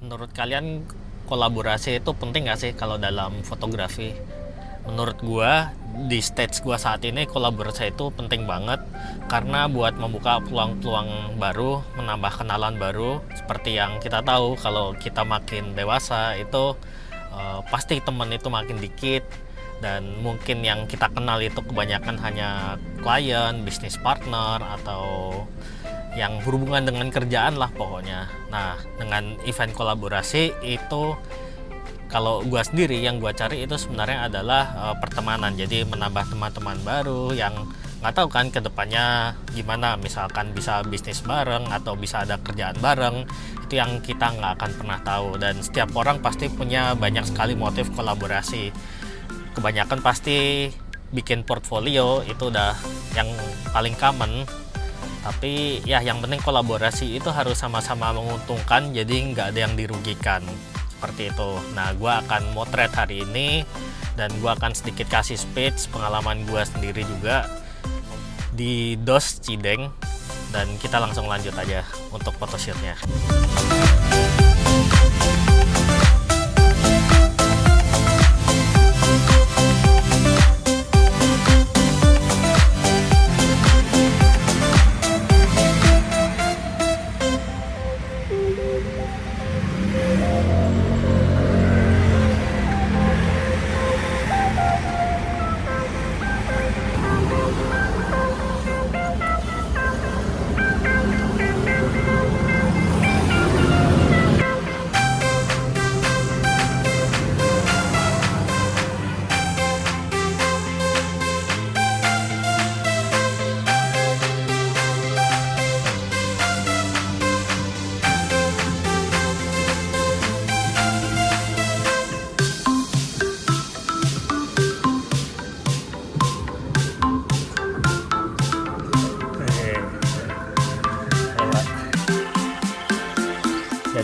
Menurut kalian kolaborasi itu penting nggak sih kalau dalam fotografi? Menurut gua di stage gua saat ini kolaborasi itu penting banget karena buat membuka peluang-peluang baru, menambah kenalan baru. Seperti yang kita tahu kalau kita makin dewasa itu pasti temen itu makin dikit dan mungkin yang kita kenal itu kebanyakan hanya klien, bisnis partner atau yang berhubungan dengan kerjaan lah pokoknya. Nah, dengan event kolaborasi itu kalau gue sendiri yang gue cari itu sebenarnya adalah pertemanan. Jadi menambah teman-teman baru yang nggak tahu kan kedepannya gimana. Misalkan bisa bisnis bareng atau bisa ada kerjaan bareng. Itu yang kita nggak akan pernah tahu. Dan setiap orang pasti punya banyak sekali motif kolaborasi. Kebanyakan pasti bikin portfolio itu udah yang paling common. Tapi ya yang penting kolaborasi itu harus sama-sama menguntungkan, jadi nggak ada yang dirugikan seperti itu. Nah, gue akan motret hari ini dan gue akan sedikit kasih speech pengalaman gue sendiri juga di DOS Cideng, dan kita langsung lanjut aja untuk photoshootnya.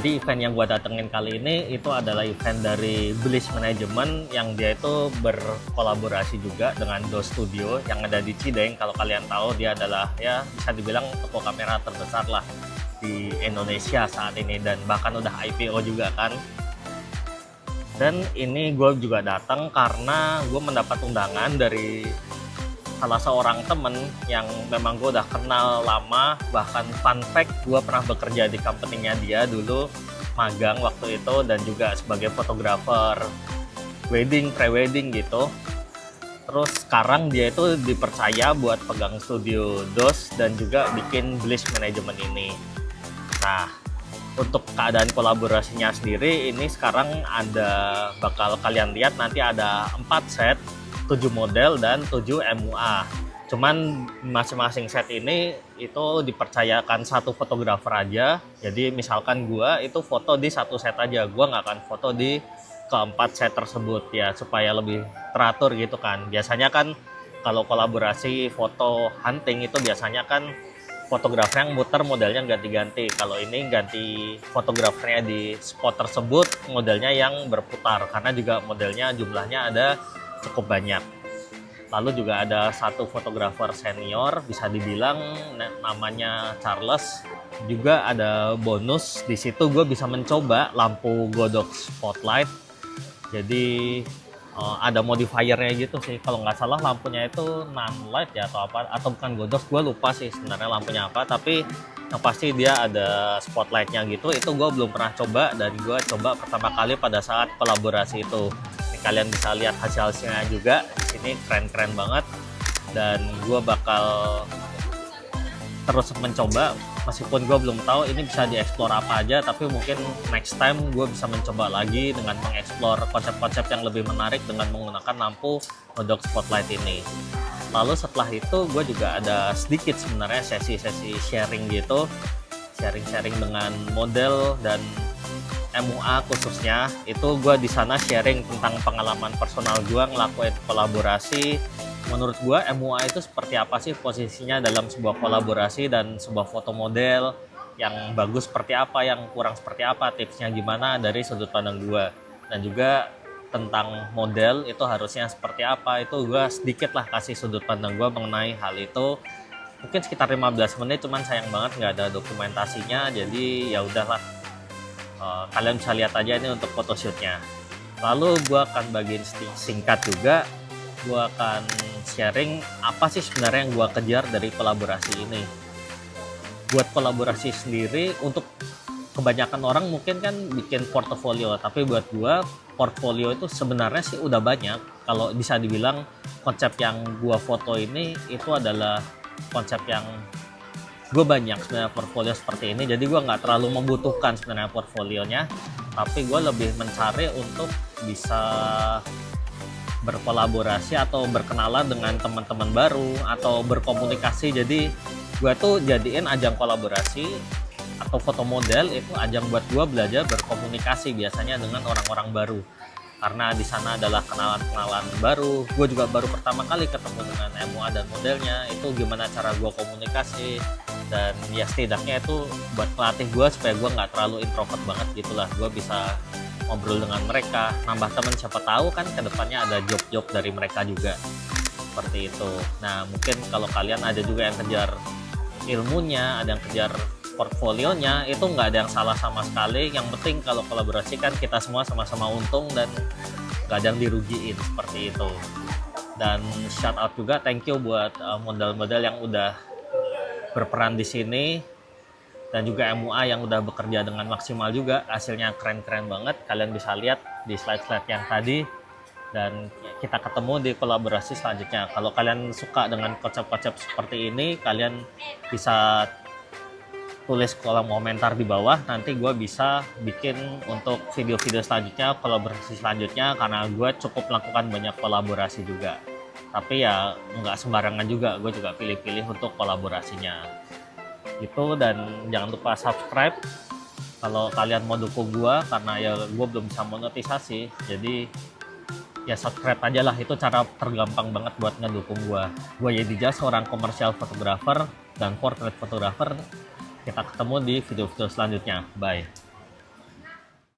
Jadi event yang gue datengin kali ini itu adalah event dari Bliss Management yang dia itu berkolaborasi juga dengan DOS Studio yang ada di Cideng. Kalau kalian tahu dia adalah ya bisa dibilang toko kamera terbesar lah di Indonesia saat ini dan bahkan udah IPO juga kan. Dan ini gue juga datang karena gue mendapat undangan dari salah seorang temen yang memang gue udah kenal lama. Bahkan fun fact, gue pernah bekerja di company-nya dia dulu, magang waktu itu, dan juga sebagai fotografer wedding, pre-wedding gitu. Terus sekarang dia itu dipercaya buat pegang studio DOS dan juga bikin Bliss Management ini. Nah, untuk keadaan kolaborasinya sendiri ini sekarang ada, bakal kalian lihat nanti ada 4 set, 7 model dan 7 MUA. Cuman masing-masing set ini itu dipercayakan satu fotografer aja. Jadi misalkan gua itu foto di satu set aja, gua nggak akan foto di keempat set tersebut ya, supaya lebih teratur gitu kan. Biasanya kan kalau kolaborasi foto hunting itu biasanya kan fotografer yang muter modelnya ganti-ganti. Kalau ini ganti fotografernya di spot tersebut, modelnya yang berputar karena juga modelnya jumlahnya ada cukup banyak. Lalu juga ada satu fotografer senior, bisa dibilang namanya Charles. Juga ada bonus di situ, gue bisa mencoba lampu Godox Spotlight. Jadi ada modifiernya gitu sih. Kalau nggak salah lampunya itu non-light ya atau apa, atau bukan Godox, gue lupa sih sebenarnya lampunya apa. Tapi yang pasti dia ada spotlightnya gitu. Itu gue belum pernah coba dan gue coba pertama kali pada saat kolaborasi itu. Kalian bisa lihat hasil-hasilnya juga di sini, keren-keren banget, dan gue bakal terus mencoba meskipun gue belum tahu ini bisa dieksplor apa aja, tapi mungkin next time gue bisa mencoba lagi dengan mengeksplor konsep-konsep yang lebih menarik dengan menggunakan lampu Godox Spotlight ini. Lalu setelah itu gue juga ada sedikit sebenarnya sesi-sesi sharing gitu, sharing-sharing dengan model dan MUA khususnya. Itu gue di sana sharing tentang pengalaman personal gue ngelakuin kolaborasi. Menurut gue MUA itu seperti apa sih posisinya dalam sebuah kolaborasi dan sebuah foto model, yang bagus seperti apa, yang kurang seperti apa, tipsnya gimana dari sudut pandang gue. Dan juga tentang model itu harusnya seperti apa, itu gue sedikit lah kasih sudut pandang gue mengenai hal itu. Mungkin sekitar 15 menit, cuman sayang banget nggak ada dokumentasinya, jadi ya udahlah. Kalian bisa lihat aja ini untuk photoshootnya. Lalu gue akan bagiin singkat juga, gue akan sharing apa sih sebenarnya yang gue kejar dari kolaborasi ini. Buat kolaborasi sendiri, untuk kebanyakan orang mungkin kan bikin portofolio, tapi buat gue portfolio itu sebenarnya sih udah banyak. Kalau bisa dibilang konsep yang gue foto ini itu adalah konsep yang gue banyak sebenarnya portfolio seperti ini, jadi gue nggak terlalu membutuhkan sebenarnya portfolionya, tapi gue lebih mencari untuk bisa berkolaborasi atau berkenalan dengan teman-teman baru atau berkomunikasi. Jadi gue tuh jadiin ajang kolaborasi atau foto model itu ajang buat gue belajar berkomunikasi biasanya dengan orang-orang baru, karena di sana adalah kenalan-kenalan baru. Gue juga baru pertama kali ketemu dengan MUA dan modelnya, itu gimana cara gue komunikasi, dan ya setidaknya itu buat pelatih gue supaya gue nggak terlalu introvert banget gitulah. Gue bisa ngobrol dengan mereka, nambah teman, siapa tahu kan kedepannya ada job-job dari mereka juga, seperti itu. Nah mungkin kalau kalian ada juga yang kejar ilmunya, ada yang kejar portfolionya, itu nggak ada yang salah sama sekali. Yang penting kalau kolaborasi kan kita semua sama-sama untung dan nggak ada yang dirugiin, seperti itu. Dan shout out juga, thank you buat model-model yang udah berperan di sini, dan juga MUA yang udah bekerja dengan maksimal juga. Hasilnya keren-keren banget, kalian bisa lihat di slide-slide yang tadi. Dan kita ketemu di kolaborasi selanjutnya. Kalau kalian suka dengan konsep-konsep seperti ini, kalian bisa tulis kolom komentar di bawah, nanti gue bisa bikin untuk video-video selanjutnya, kolaborasi selanjutnya, karena gue cukup melakukan banyak kolaborasi juga. Tapi ya nggak sembarangan juga, gue juga pilih-pilih untuk kolaborasinya gitu. Dan jangan lupa subscribe kalau kalian mau dukung gue, karena ya gue belum bisa monetisasi, jadi ya subscribe aja lah, itu cara tergampang banget buat ngedukung gue. Gue Yedija, seorang komersial fotografer dan portrait fotografer. Kita ketemu di video-video selanjutnya, bye.